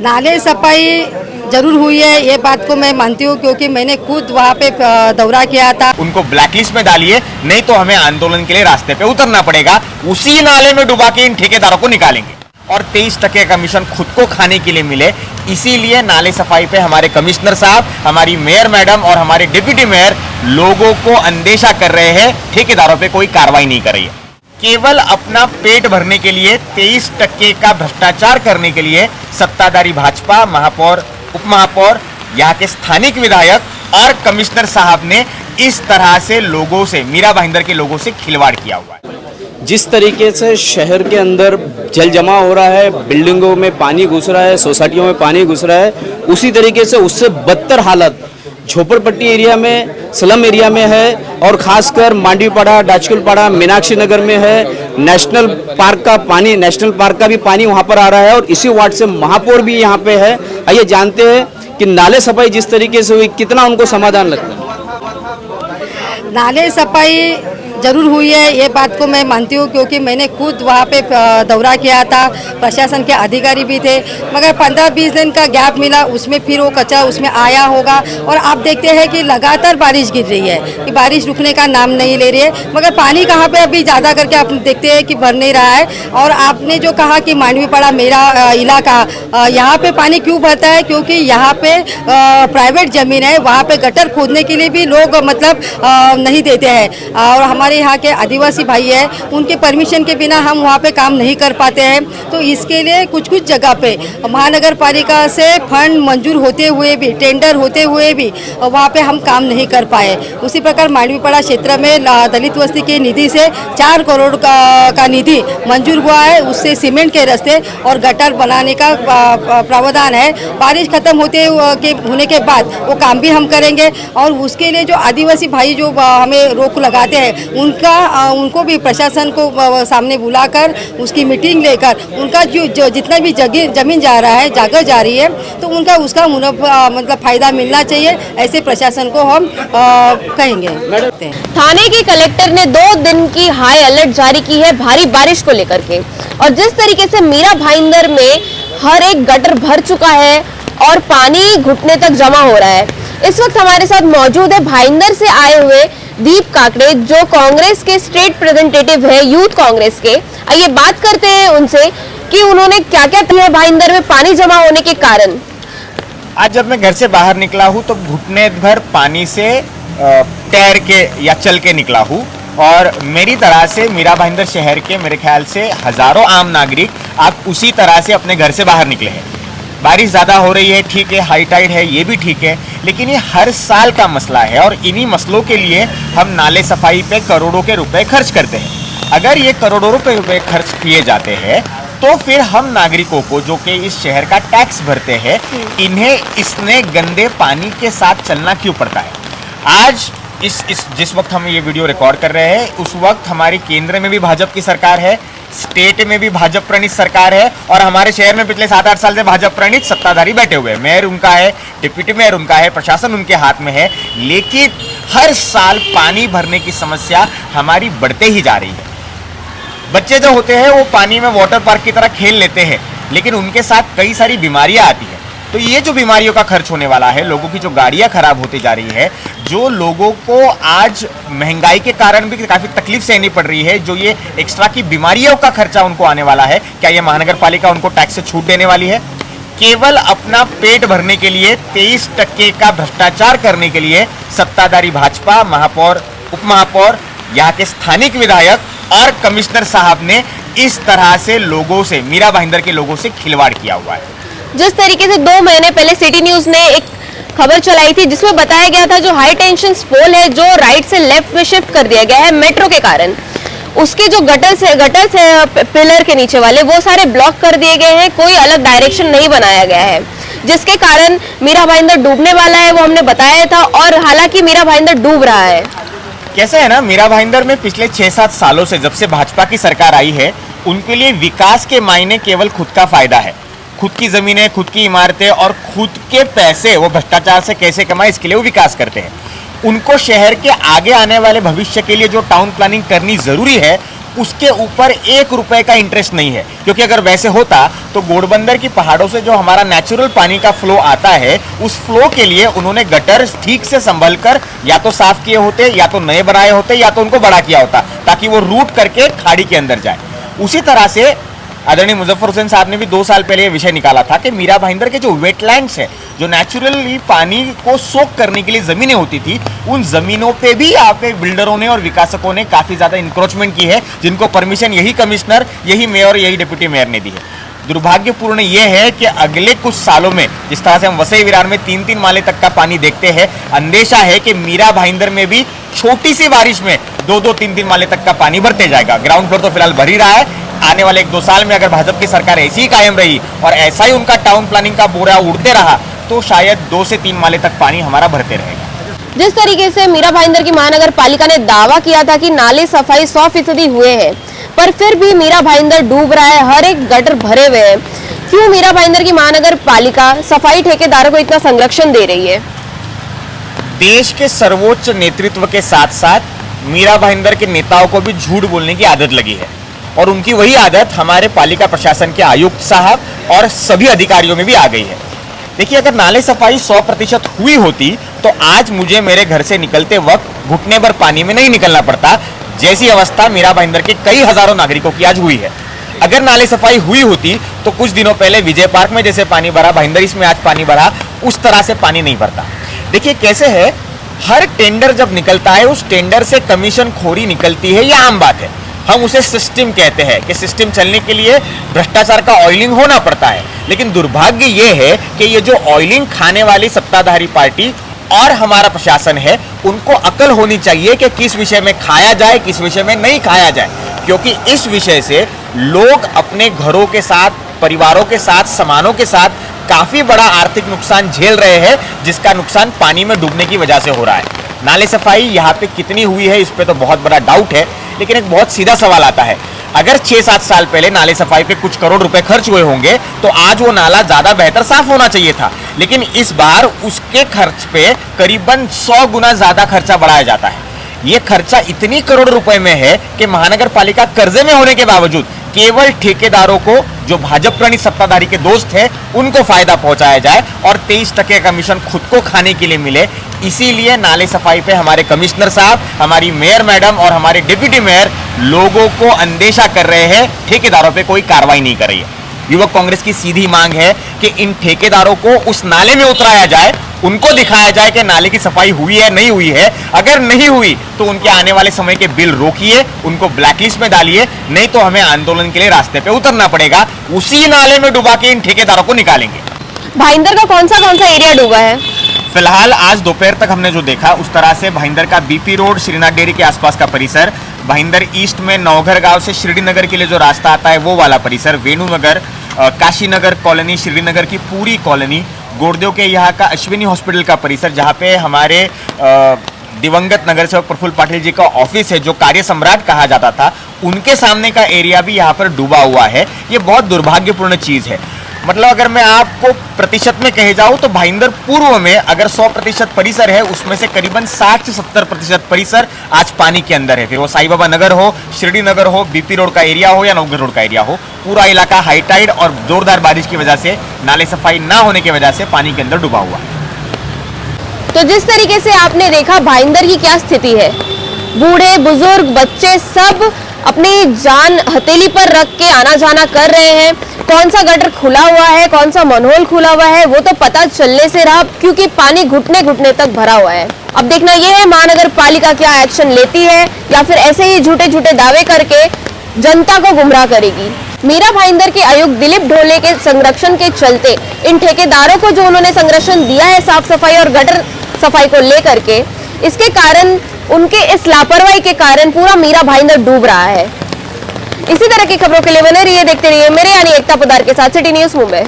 नाले सफाई जरूर हुई है, ये बात को मैं मानती हूँ क्योंकि मैंने खुद वहाँ पे दौरा किया था। उनको ब्लैकलिस्ट में डालिए, नहीं तो हमें आंदोलन के लिए रास्ते पे उतरना पड़ेगा। उसी नाले में डुबा के इन ठेकेदारों को निकालेंगे और 23% कमीशन खुद को खाने के लिए मिले। इसीलिए नाले सफाई पे हमारे कमिश्नर साहब, हमारी मेयर मैडम और हमारे डिप्टी मेयर लोगों को अंदेशा कर रहे हैं, ठेकेदारों पे कोई कार्रवाई नहीं कर रही है। केवल अपना पेट भरने के लिए 23% का भ्रष्टाचार करने के लिए सत्ताधारी भाजपा, महापौर, उपमहापौर, यहाँ के स्थानिक विधायक और कमिश्नर साहब ने इस तरह से लोगों से, मीरा भाईंदर के लोगों से खिलवाड़ किया हुआ है। जिस तरीके से शहर के अंदर जल जमा हो रहा है, बिल्डिंगों में पानी घुस रहा है, सोसाइटियों में पानी घुस रहा है, उसी तरीके से उससे बदतर हालत झोपड़पट्टी एरिया में, स्लम एरिया में है और खासकर मांडवीपाड़ा, डाचकुलपाड़ा, मीनाक्षी नगर में है। नेशनल पार्क का भी पानी वहां पर आ रहा है और इसी वार्ड से महापौर भी यहाँ पे है। आइए जानते हैं कि नाले सफाई जिस तरीके से हुई, कितना उनको समाधान लगता है। नाले सफाई जरूर हुई है, ये बात को मैं मानती हूँ क्योंकि मैंने खुद वहाँ पे दौरा किया था। प्रशासन के अधिकारी भी थे, मगर 15-20 दिन का गैप मिला, उसमें फिर वो कचरा उसमें आया होगा। और आप देखते हैं कि लगातार बारिश गिर रही है, कि बारिश रुकने का नाम नहीं ले रही है, मगर पानी कहाँ पे अभी ज़्यादा करके आप देखते हैं कि भर नहीं रहा है। और आपने जो कहा कि मांडवीपाड़ा मेरा इलाका, यहाँ पे पानी क्यों भरता है, क्योंकि यहाँ पे प्राइवेट ज़मीन है, वहाँ पे गटर खोदने के लिए भी लोग मतलब नहीं देते हैं। और हमारे यहाँ के आदिवासी भाई है, उनके परमिशन के बिना हम वहाँ पे काम नहीं कर पाते हैं। तो इसके लिए कुछ कुछ जगह पे महानगर पालिका से फंड मंजूर होते हुए भी, टेंडर होते हुए भी वहाँ पे हम काम नहीं कर पाए। उसी प्रकार मांडवीपाड़ा क्षेत्र में दलित वस्ती की निधि से 4 करोड़ का निधि मंजूर हुआ है, उससे सीमेंट के रास्ते और गटर बनाने का प्रावधान है। बारिश खत्म होने के बाद वो काम भी हम करेंगे। और उसके लिए जो आदिवासी भाई जो हमें रोक लगाते हैं, उनको भी प्रशासन को सामने बुलाकर उसकी मीटिंग लेकर उनका जो जितना भी जमीन जा रहा है, जाकर जा रही है, तो उसका मतलब फायदा मिलना चाहिए, ऐसे प्रशासन को हम कहेंगे। थाने के कलेक्टर ने 2 दिन की हाई अलर्ट जारी की है भारी बारिश को लेकर के। और जिस तरीके से मीरा भाईंदर में हर एक गटर भर चुका है और पानी घुटने तक जमा हो रहा है। इस वक्त हमारे साथ मौजूद है भाईंदर से आए हुए दीप काकड़े, जो कांग्रेस के स्टेट रिप्रेजेंटेटिव है, यूथ कांग्रेस के। आइए बात करते हैं उनसे कि उन्होंने क्या क्या किया है भाईंदर में पानी जमा होने के कारण। आज जब मैं घर से बाहर निकला हूँ तो घुटने भर पानी से तैर के या चल के निकला हूँ। और मेरी तरह से मीरा भाईंदर शहर के मेरे ख्याल से हजारों आम नागरिक आप उसी तरह से अपने घर से बाहर निकले हैं। बारिश ज़्यादा हो रही है, ठीक है, हाई टाइड है, ये भी ठीक है, लेकिन ये हर साल का मसला है और इन्हीं मसलों के लिए हम नाले सफाई पे करोड़ों के रुपए खर्च करते हैं। अगर ये करोड़ों रुपए खर्च किए जाते हैं तो फिर हम नागरिकों को, जो कि इस शहर का टैक्स भरते हैं, इन्हें इसने गंदे पानी के साथ चलना क्यों पड़ता है। आज जिस वक्त हम ये वीडियो रिकॉर्ड कर रहे हैं, उस वक्त हमारी केंद्र में भी भाजपा की सरकार है, स्टेट में भी भाजपा प्रणीत सरकार है और हमारे शहर में पिछले 7-8 साल से भाजपा प्रणीत सत्ताधारी बैठे हुए हैं। मेयर उनका है, डिप्टी मेयर उनका है, प्रशासन उनके हाथ में है, लेकिन हर साल पानी भरने की समस्या हमारी बढ़ते ही जा रही है। बच्चे जो होते हैं वो पानी में वाटर पार्क की तरह खेल लेते हैं, लेकिन उनके साथ कई सारी बीमारियां आती है। तो ये जो बीमारियों का खर्च होने वाला है, लोगों की जो गाड़ियां खराब होती जा रही है, जो लोगों को आज महंगाई के कारण भी काफी तकलीफ सहनी पड़ रही है, जो ये एक्स्ट्रा की बीमारियों का खर्चा उनको आने वाला है, क्या ये महानगर पालिका उनको टैक्स से छूट देने वाली है? केवल अपना पेट भरने के लिए 23% का भ्रष्टाचार करने के लिए सत्ताधारी भाजपा, महापौर, उपमहापौर, यहाँ के स्थानिक विधायक और कमिश्नर साहब ने इस तरह से लोगों से, मीरा भाईंदर के लोगों से खिलवाड़ किया हुआ है। जिस तरीके से 2 महीने पहले सिटी न्यूज ने एक खबर चलाई थी जिसमें बताया गया था जो हाई टेंशन पोल है, जो राइट से लेफ्ट में शिफ्ट कर दिया गया है मेट्रो के कारण, उसके जो गटर्स है पिलर के नीचे वाले, वो सारे ब्लॉक कर दिए गए हैं। कोई अलग डायरेक्शन नहीं बनाया गया है, जिसके कारण मीरा भाईंदर डूबने वाला है, वो हमने बताया था। और हालांकि मीरा भाईंदर डूब रहा है। कैसे है ना, मीरा भाईंदर में पिछले 6-7 सालों से, जब से भाजपा की सरकार आई है, उनके लिए विकास के मायने केवल खुद का फायदा है। खुद की जमीनें, खुद की इमारतें और खुद के पैसे वो भ्रष्टाचार से कैसे कमाए, इसके लिए वो विकास करते हैं। उनको शहर के आगे आने वाले भविष्य के लिए जो टाउन प्लानिंग करनी जरूरी है, उसके ऊपर 1 रुपए का इंटरेस्ट नहीं है, क्योंकि अगर वैसे होता तो घोड़बंदर की पहाड़ों से जो हमारा नेचुरल पानी का फ्लो आता है, उस फ्लो के लिए उन्होंने गटर ठीक से संभल कर या तो साफ किए होते, या तो नए बनाए होते, या तो उनको बड़ा किया होता, ताकि वो रूट करके खाड़ी के अंदर जाए। उसी तरह से आदरणीय मुजफ्फर हुसैन साहब ने भी 2 साल पहले ये विषय निकाला था कि मीरा भाईंदर के जो वेटलैंड्स है, जो नेचुरली पानी को सोख करने के लिए जमीनें होती थी, उन जमीनों पे भी यहाँ पे बिल्डरों ने और विकासकों ने काफी ज्यादा इंक्रोचमेंट की है, जिनको परमिशन यही कमिश्नर, यही मेयर, यही डिप्टी मेयर ने दी है। दुर्भाग्यपूर्ण ये है कि अगले कुछ सालों में जिस तरह से हम वसई विरार में 3-3 माले तक का पानी देखते हैं, अंदेशा है कि मीरा भाईंदर में भी छोटी सी बारिश में 2-2, 3-3 माले तक का पानी बढ़ते जाएगा। ग्राउंड फ्लोर तो फिलहाल भर ही रहा है। आने वाले 1-2 साल में अगर भाजपा की सरकार ऐसी ही कायम रही और ऐसा ही उनका टाउन प्लानिंग का बोरा उड़ते रहा, तो शायद 2 से 3 माले तक पानी हमारा भरते रहेगा। जिस तरीके से मीरा भाईंदर की महानगर पालिका ने दावा किया था कि नाले सफाई 100% हुए हैं, पर फिर भी मीरा भाईंदर डूब रहा है, हर एक गटर भरे हुए हैं। क्यों मीरा भाईंदर की महानगर पालिका सफाई ठेकेदारों को इतना संरक्षण दे रही है? देश के सर्वोच्च नेतृत्व के साथ साथ मीरा भाईंदर के नेताओं को भी झूठ बोलने की आदत लगी है, और उनकी वही आदत हमारे पालिका प्रशासन के आयुक्त साहब और सभी अधिकारियों में भी आ गई है। देखिए, अगर नाले सफाई 100% हुई होती तो आज मुझे मेरे घर से निकलते वक्त घुटने भर पानी में नहीं निकलना पड़ता, जैसी अवस्था मीरा भाईंदर के कई हजारों नागरिकों की आज हुई है। अगर नाले सफाई हुई होती तो कुछ दिनों पहले विजय पार्क में जैसे पानी भरा, भाईंदर इसमें आज पानी भरा, उस तरह से पानी नहीं भरता। देखिए कैसे है, हर टेंडर जब निकलता है उस टेंडर से कमीशन खोरी निकलती है, यह आम बात है। हम उसे सिस्टम कहते हैं कि सिस्टम चलने के लिए भ्रष्टाचार का ऑयलिंग होना पड़ता है। लेकिन दुर्भाग्य यह है कि ये जो ऑयलिंग खाने वाली सत्ताधारी पार्टी और हमारा प्रशासन है, उनको अकल होनी चाहिए कि किस विषय में खाया जाए, किस विषय में नहीं खाया जाए, क्योंकि इस विषय से लोग अपने घरों के साथ, परिवारों के साथ, सामानों के साथ काफी बड़ा आर्थिक नुकसान झेल रहे हैं, जिसका नुकसान पानी में डूबने की वजह से हो रहा है। नाले सफाई यहाँ पे कितनी हुई है इस पे तो बहुत बड़ा डाउट है, लेकिन एक बहुत सीधा सवाल आता है, अगर 6-7 साल पहले नाले सफाई पे कुछ करोड़ रुपए खर्च हुए होंगे तो आज वो नाला ज्यादा बेहतर साफ होना चाहिए था, लेकिन इस बार उसके खर्च पे करीबन 100 गुना ज्यादा खर्चा बढ़ाया जाता है। ये खर्चा इतनी करोड़ रुपए में है कि महानगर पालिका कर्जे में होने के बावजूद केवल ठेकेदारों को, जो भाजपा प्रणीत सत्ताधारी के दोस्त हैं, उनको फायदा पहुंचाया जाए और 23% कमीशन खुद को खाने के लिए मिले। इसीलिए नाले सफाई पे हमारे कमिश्नर साहब, हमारी मेयर मैडम और हमारे डिप्टी मेयर लोगों को अंदेशा कर रहे हैं, ठेकेदारों पे कोई कार्रवाई नहीं कर रही है। युवक कांग्रेस की सीधी मांग है कि इन ठेकेदारों को उस नाले में उतराया जाए, उनको दिखाया जाए कि नाले की सफाई हुई है नहीं हुई है। अगर नहीं हुई तो उनके आने वाले समय के बिल रोकिए, उनको ब्लैकलिस्ट में डालिए, नहीं तो हमें आंदोलन के लिए रास्ते पे उतरना पड़ेगा। उसी नाले में डुबा के इन ठेकेदारों को निकालेंगे। भाईंदर का कौन सा एरिया डूबा है? फिलहाल आज दोपहर तक हमने जो देखा उस तरह से भाईंदर का बीपी रोड, श्रीनाथ डेयरी के आसपास का परिसर, भाईंदर ईस्ट में नौघर गांव से श्रीनगर के लिए जो रास्ता आता है वो वाला परिसर, वेणुनगर, काशीनगर कॉलोनी, श्रीनगर की पूरी कॉलोनी, गोरदेव के यहाँ का अश्विनी हॉस्पिटल का परिसर, जहाँ पे हमारे दिवंगत नगर सेवक प्रफुल्ल पाटिल जी का ऑफिस है, जो कार्य सम्राट कहा जाता था, उनके सामने का एरिया भी यहाँ पर डूबा हुआ है। ये बहुत दुर्भाग्यपूर्ण चीज़ है। मतलब अगर मैं आपको प्रतिशत में कहे जाऊँ तो भाईंदर पूर्व में अगर 100% परिसर है, उसमें से करीबन 60 से 70% परिसर आज पानी के अंदर है। फिर वो साई बाबा नगर हो, शिरडी नगर हो, बीपी रोड का एरिया हो या नवघर रोड का एरिया हो, पूरा इलाका हाई टाइड और जोरदार बारिश की वजह से, नाले सफाई ना होने की वजह से पानी के अंदर डूबा हुआ है। तो जिस तरीके से आपने देखा भाईंदर की क्या स्थिति है, बूढ़े बुजुर्ग बच्चे सब अपनी जान हथेली पर रख के आना जाना कर रहे हैं। कौन सा गटर खुला हुआ है, कौन सा मनहोल खुला हुआ है, वो तो पता चलने से रहा, क्योंकि पानी घुटने घुटने तक भरा हुआ है। अब देखना यह है महानगर पालिका क्या एक्शन लेती है या फिर ऐसे ही झूठे झूठे दावे करके जनता को गुमराह करेगी। मीरा भाईंदर के आयुक्त दिलीप ढोले के संरक्षण के चलते इन ठेकेदारों को जो उन्होंने संरक्षण दिया है साफ सफाई और गटर सफाई को लेकर के, इसके कारण, उनके इस लापरवाही के कारण पूरा मीरा भाईंदर डूब रहा है। इसी तरह की खबरों के लिए बने रहिए, देखते रहिए मेरे यानी एकता पोदार के साथ सिटी न्यूज़ मुंबई।